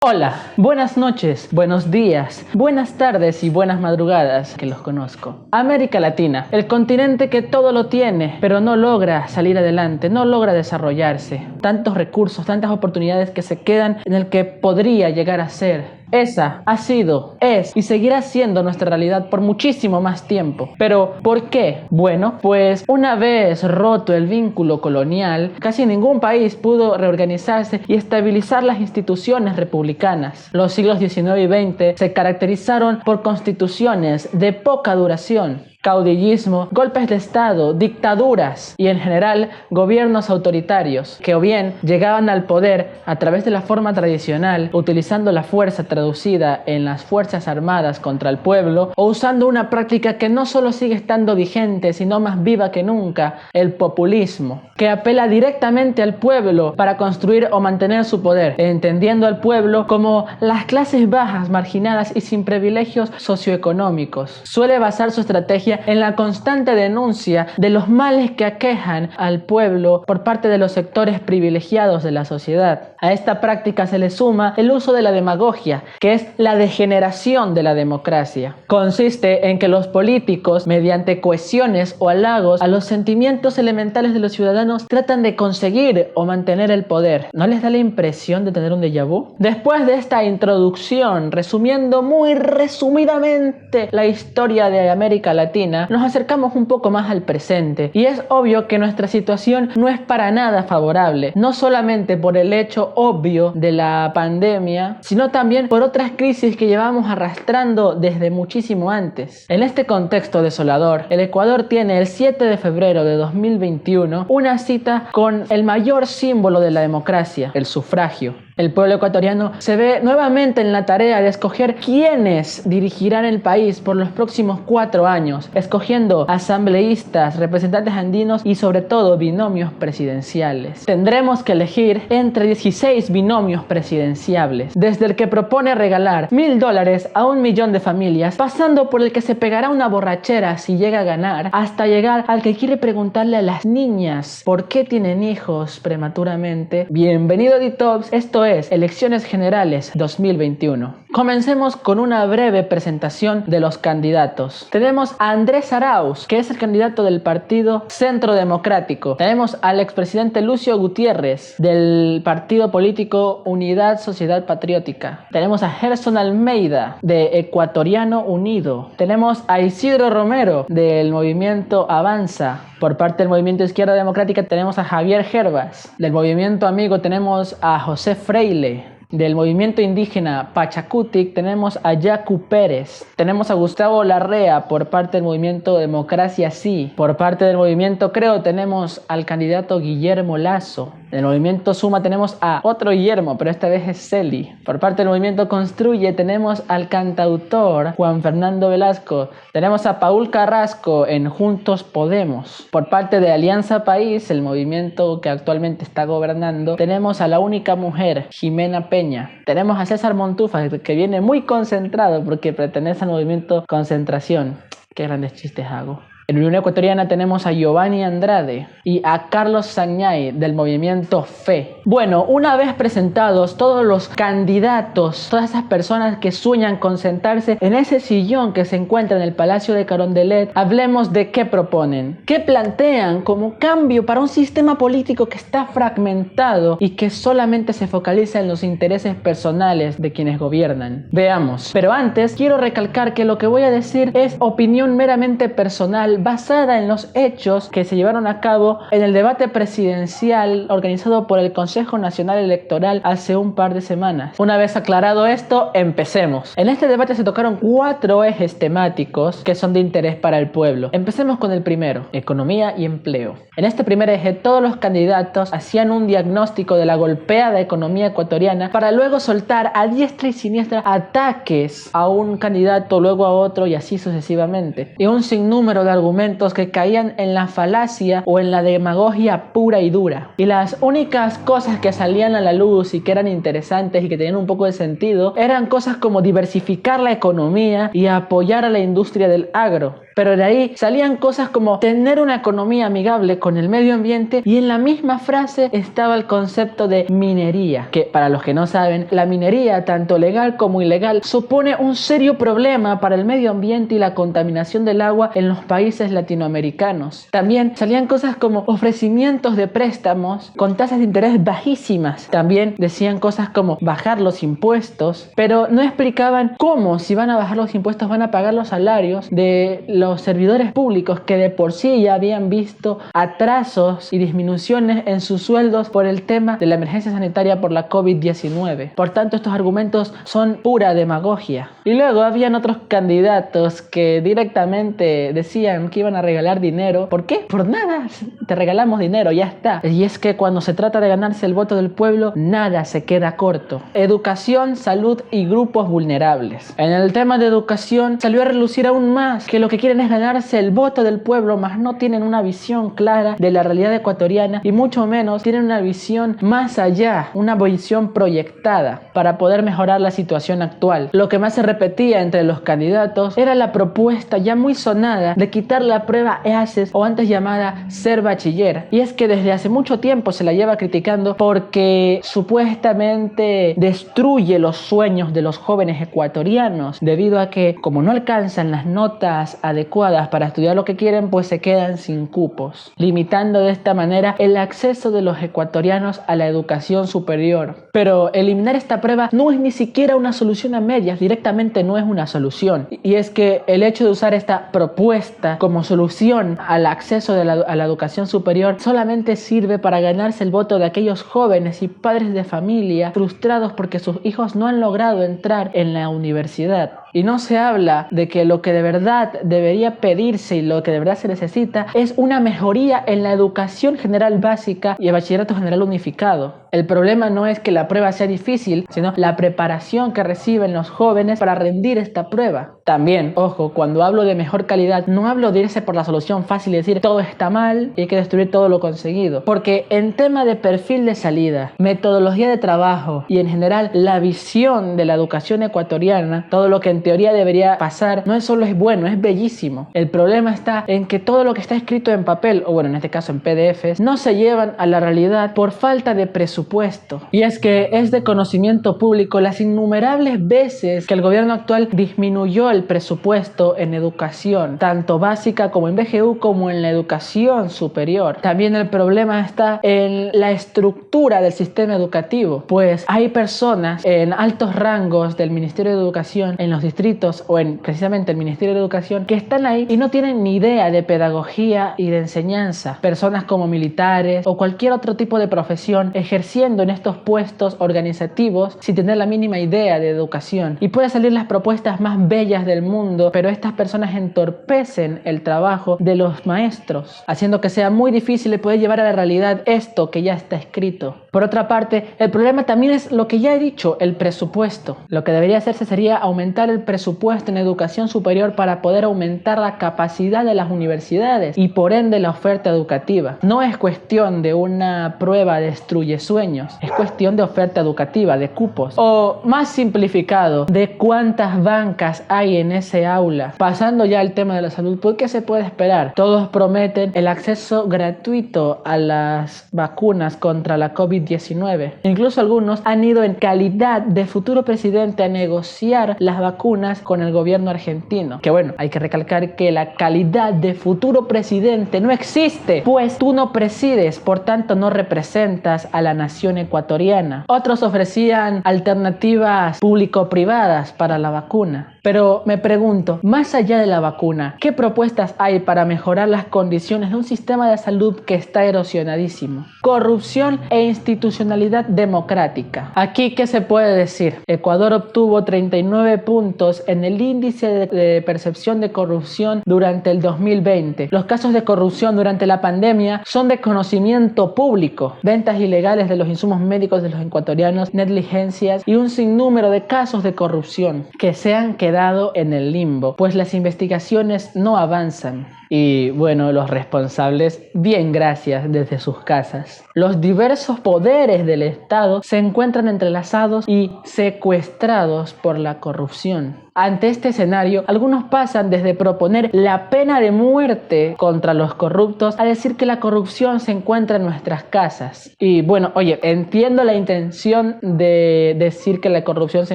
Hola, buenas noches, buenos días, buenas tardes y buenas madrugadas, que los conozco. América Latina, el continente que todo lo tiene, pero no logra salir adelante, no logra desarrollarse. Tantos recursos, tantas oportunidades que se quedan en el que podría llegar a ser. Esa ha sido, es y seguirá siendo nuestra realidad por muchísimo más tiempo. ¿Pero por qué? Bueno, pues una vez roto el vínculo colonial, casi ningún país pudo reorganizarse y estabilizar las instituciones republicanas. Los siglos XIX y XX se caracterizaron por constituciones de poca duración, caudillismo, golpes de estado, dictaduras y en general gobiernos autoritarios que o bien llegaban al poder a través de la forma tradicional, utilizando la fuerza traducida en las fuerzas armadas contra el pueblo, o usando una práctica que no solo sigue estando vigente sino más viva que nunca, el populismo, que apela directamente al pueblo para construir o mantener su poder, entendiendo al pueblo como las clases bajas, marginadas y sin privilegios socioeconómicos. Suele basar su estrategia en la constante denuncia de los males que aquejan al pueblo por parte de los sectores privilegiados de la sociedad. A esta práctica se le suma el uso de la demagogia, que es la degeneración de la democracia. Consiste en que los políticos, mediante cohesiones o halagos a los sentimientos elementales de los ciudadanos, tratan de conseguir o mantener el poder. ¿No les da la impresión de tener un déjà vu? Después de esta introducción, resumiendo muy resumidamente la historia de América Latina, nos acercamos un poco más al presente y es obvio que nuestra situación no es para nada favorable, no solamente por el hecho obvio de la pandemia, sino también por otras crisis que llevamos arrastrando desde muchísimo antes. En este contexto desolador, el Ecuador tiene el 7 de febrero de 2021 una cita con el mayor símbolo de la democracia, el sufragio. El pueblo ecuatoriano se ve nuevamente en la tarea de escoger quiénes dirigirán el país por los próximos 4 años, escogiendo asambleístas, representantes andinos y sobre todo binomios presidenciales. Tendremos que elegir entre 16 binomios presidenciables, desde el que propone regalar $1,000 a 1 millón de familias, pasando por el que se pegará una borrachera si llega a ganar, hasta llegar al que quiere preguntarle a las niñas por qué tienen hijos prematuramente. Bienvenido a DITOPS, esto es Elecciones Generales 2021. Comencemos con una breve presentación de los candidatos. Tenemos a Andrés Arauz, que es el candidato del partido Centro Democrático. Tenemos al expresidente Lucio Gutiérrez, del partido político Unidad Sociedad Patriótica. Tenemos a Gerson Almeida, de Ecuatoriano Unido. Tenemos a Isidro Romero, del movimiento Avanza. Por parte del movimiento Izquierda Democrática tenemos a Javier Gervas. Del movimiento Amigo tenemos a José Freile. Del movimiento indígena Pachacutic tenemos a Yacu Pérez. Tenemos a Gustavo Larrea por parte del movimiento Democracia Sí. Por parte del movimiento Creo tenemos al candidato Guillermo Lazo. Del movimiento Suma tenemos a otro Guillermo, pero esta vez es Celi. Por parte del movimiento Construye tenemos al cantautor Juan Fernando Velasco. Tenemos a Paul Carrasco en Juntos Podemos. Por parte de Alianza País, el movimiento que actualmente está gobernando, tenemos a la única mujer, Jimena Peña. Tenemos a César Montufa, que viene muy concentrado porque pertenece al movimiento Concentración. Qué grandes chistes hago. En Unión Ecuatoriana tenemos a Giovanni Andrade y a Carlos Sañay del movimiento FE. Bueno, una vez presentados todos los candidatos, todas esas personas que sueñan con sentarse en ese sillón que se encuentra en el Palacio de Carondelet, hablemos de qué proponen, qué plantean como cambio para un sistema político que está fragmentado y que solamente se focaliza en los intereses personales de quienes gobiernan. Veamos, pero antes quiero recalcar que lo que voy a decir es opinión meramente personal, basada en los hechos que se llevaron a cabo en el debate presidencial organizado por el Consejo Nacional Electoral hace un par de semanas. Una vez aclarado esto, empecemos. En este debate se tocaron 4 ejes temáticos que son de interés para el pueblo. Empecemos con el primero, economía y empleo. En este primer eje, todos los candidatos hacían un diagnóstico de la golpeada economía ecuatoriana para luego soltar a diestra y siniestra ataques a un candidato, luego a otro y así sucesivamente. Y un sinnúmero de argumentos que caían en la falacia o en la demagogia pura y dura. Y las únicas cosas que salían a la luz y que eran interesantes y que tenían un poco de sentido eran cosas como diversificar la economía y apoyar a la industria del agro. Pero de ahí salían cosas como tener una economía amigable con el medio ambiente, y en la misma frase estaba el concepto de minería, que para los que no saben, la minería, tanto legal como ilegal, supone un serio problema para el medio ambiente y la contaminación del agua en los países latinoamericanos. También salían cosas como ofrecimientos de préstamos con tasas de interés bajísimas. También decían cosas como bajar los impuestos, pero no explicaban cómo, si van a bajar los impuestos, van a pagar los salarios de los servidores públicos que de por sí ya habían visto atrasos y disminuciones en sus sueldos por el tema de la emergencia sanitaria por la COVID-19. Por tanto, estos argumentos son pura demagogia. Y luego habían otros candidatos que directamente decían que iban a regalar dinero. ¿Por qué? Por nada, te regalamos dinero, ya está. Y es que cuando se trata de ganarse el voto del pueblo, nada se queda corto. Educación, salud y grupos vulnerables. En el tema de educación salió a relucir aún más que lo que quieren es ganarse el voto del pueblo, mas no tienen una visión clara de la realidad ecuatoriana y mucho menos tienen una visión más allá, una visión proyectada para poder mejorar la situación actual. Lo que más se repetía entre los candidatos era la propuesta ya muy sonada de quitar la prueba EASES, o antes llamada Ser Bachiller. Y es que desde hace mucho tiempo se la lleva criticando porque supuestamente destruye los sueños de los jóvenes ecuatorianos, debido a que como no alcanzan las notas adecuadas para estudiar lo que quieren, pues se quedan sin cupos, limitando de esta manera el acceso de los ecuatorianos a la educación superior. Pero eliminar esta prueba no es ni siquiera una solución a medias, directamente no es una solución. Y es que el hecho de usar esta propuesta como solución al acceso a la educación superior solamente sirve para ganarse el voto de aquellos jóvenes y padres de familia frustrados porque sus hijos no han logrado entrar en la universidad. Y no se habla de que lo que de verdad debería pedirse y lo que de verdad se necesita es una mejoría en la educación general básica y el bachillerato general unificado. El problema no es que la prueba sea difícil, sino la preparación que reciben los jóvenes para rendir esta prueba. También, ojo, cuando hablo de mejor calidad, no hablo de irse por la solución fácil y decir todo está mal y hay que destruir todo lo conseguido. Porque en tema de perfil de salida, metodología de trabajo y en general la visión de la educación ecuatoriana, todo lo que en teoría debería pasar, no es solo es bueno, es bellísimo. El problema está en que todo lo que está escrito en papel, o bueno, en este caso en PDFs, no se llevan a la realidad por falta de presupuesto. Y es que es de conocimiento público las innumerables veces que el gobierno actual disminuyó el presupuesto en educación, tanto básica como en BGU como en la educación superior. También el problema está en la estructura del sistema educativo, pues hay personas en altos rangos del Ministerio de Educación, en los distritos o en precisamente el Ministerio de Educación, que están ahí y no tienen ni idea de pedagogía y de enseñanza. Personas como militares o cualquier otro tipo de profesión ejerciendo en estos puestos organizativos sin tener la mínima idea de educación. Y pueden salir las propuestas más bellas del mundo, pero estas personas entorpecen el trabajo de los maestros, haciendo que sea muy difícil de poder llevar a la realidad esto que ya está escrito. Por otra parte, el problema también es lo que ya he dicho, el presupuesto. Lo que debería hacerse sería aumentar el presupuesto en educación superior para poder aumentar la capacidad de las universidades y por ende la oferta educativa. No es cuestión de una prueba destruye sueños, es cuestión de oferta educativa, de cupos. O más simplificado, de cuántas bancas hay en ese aula. Pasando ya al tema de la salud, ¿por qué se puede esperar? Todos prometen el acceso gratuito a las vacunas contra la COVID-19. Incluso algunos han ido en calidad de futuro presidente a negociar las vacunas con el gobierno argentino. Que bueno, hay que recalcar que la calidad de futuro presidente no existe, pues tú no presides, por tanto no representas a la nación ecuatoriana. Otros ofrecían alternativas público-privadas para la vacuna. Pero me pregunto, más allá de la vacuna, ¿qué propuestas hay para mejorar las condiciones de un sistema de salud que está erosionadísimo? Corrupción e institucionalidad democrática. Aquí, ¿qué se puede decir? Ecuador obtuvo 39 puntos en el índice de percepción de corrupción durante el 2020. Los casos de corrupción durante la pandemia son de conocimiento público. Ventas ilegales de los insumos médicos de los ecuatorianos, negligencias y un sinnúmero de casos de corrupción que se han quedado en el limbo, pues las investigaciones no avanzan. Y bueno, los responsables, bien gracias desde sus casas. Los diversos poderes del Estado se encuentran entrelazados y secuestrados por la corrupción. Ante este escenario, algunos pasan desde proponer la pena de muerte contra los corruptos a decir que la corrupción se encuentra en nuestras casas. Y bueno, oye, entiendo la intención de decir que la corrupción se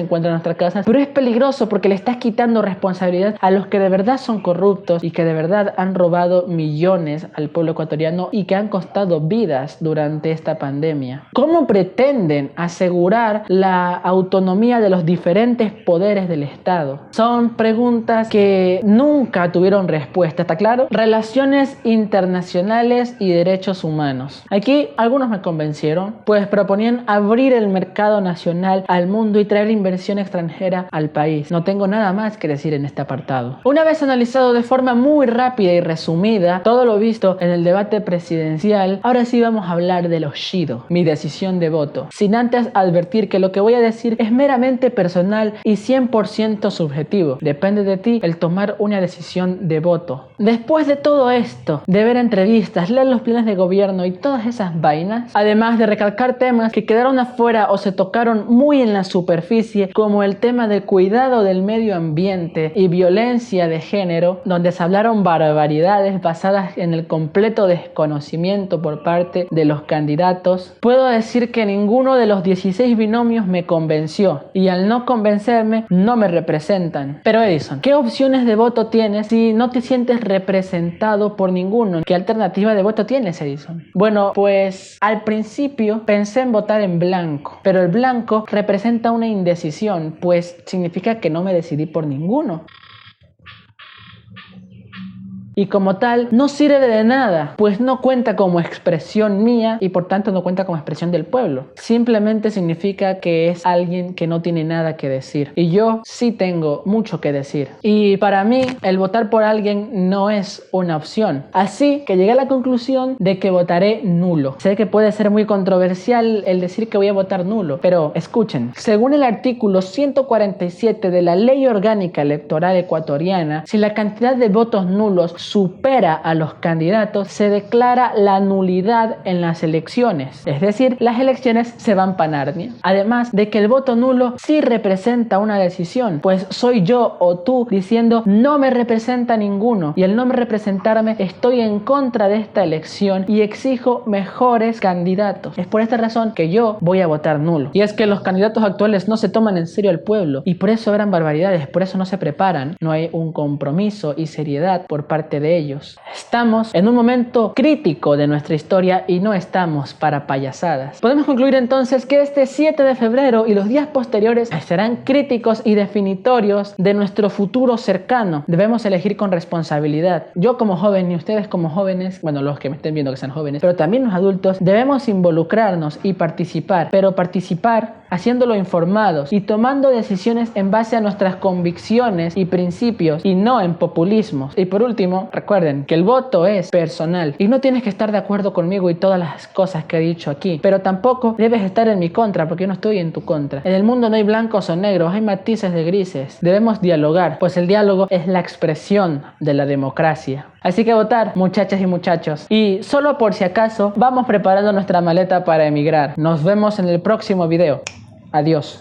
encuentra en nuestras casas, pero es peligroso porque le estás quitando responsabilidad a los que de verdad son corruptos y que de verdad han robado millones al pueblo ecuatoriano y que han costado vidas durante esta pandemia. ¿Cómo pretenden asegurar la autonomía de los diferentes poderes del Estado? Son preguntas que nunca tuvieron respuesta, ¿está claro? Relaciones internacionales y derechos humanos. Aquí algunos me convencieron, pues proponían abrir el mercado nacional al mundo y traer inversión extranjera al país. No tengo nada más que decir en este apartado. Una vez analizado de forma muy rápida y resumida todo lo visto en el debate presidencial, ahora sí vamos a hablar de los Shido, mi decisión de voto, sin antes advertir que lo que voy a decir es meramente personal y 100% subjetivo. Depende de ti el tomar una decisión de voto. Después de todo esto, de ver entrevistas, leer los planes de gobierno y todas esas vainas, además de recalcar temas que quedaron afuera o se tocaron muy en la superficie, como el tema del cuidado del medio ambiente y violencia de género, donde se hablaron barbaridades basadas en el completo desconocimiento por parte de los candidatos, puedo decir que ninguno de los 16 binomios me convenció, y al no convencerme no me representan. Pero Edison, ¿qué opciones de voto tienes si no te sientes representado por ninguno? ¿Qué alternativa de voto tienes, Edison? Bueno, pues al principio pensé en votar en blanco, pero el blanco representa una indecisión, pues significa que no me decidí por ninguno. Y como tal, no sirve de nada, pues no cuenta como expresión mía y por tanto no cuenta como expresión del pueblo. Simplemente significa que es alguien que no tiene nada que decir. Y yo sí tengo mucho que decir. Y para mí, el votar por alguien no es una opción. Así que llegué a la conclusión de que votaré nulo. Sé que puede ser muy controversial el decir que voy a votar nulo, pero escuchen. Según el artículo 147 de la Ley Orgánica Electoral Ecuatoriana, si la cantidad de votos nulos supera a los candidatos, se declara la nulidad en las elecciones. Es decir, las elecciones se van para Narnia. Además de que el voto nulo sí representa una decisión, pues soy yo o tú diciendo no me representa ninguno, y al no representarme estoy en contra de esta elección y exijo mejores candidatos. Es por esta razón que yo voy a votar nulo. Y es que los candidatos actuales no se toman en serio al pueblo y por eso eran barbaridades, por eso no se preparan, no hay un compromiso y seriedad por parte de ellos. Estamos en un momento crítico de nuestra historia y no estamos para payasadas. Podemos concluir entonces que este 7 de febrero y los días posteriores serán críticos y definitorios de nuestro futuro cercano. Debemos elegir con responsabilidad. Yo como joven y ustedes como jóvenes, bueno, los que me estén viendo que sean jóvenes, pero también los adultos, debemos involucrarnos y participar, pero participar haciéndolo informados y tomando decisiones en base a nuestras convicciones y principios y no en populismos. Y por último, recuerden que el voto es personal y no tienes que estar de acuerdo conmigo y todas las cosas que he dicho aquí, pero tampoco debes estar en mi contra porque yo no estoy en tu contra. En el mundo no hay blancos o negros, hay matices de grises. Debemos dialogar, pues el diálogo es la expresión de la democracia. Así que votar, muchachas y muchachos. Y solo por si acaso, vamos preparando nuestra maleta para emigrar. Nos vemos en el próximo video. Adiós.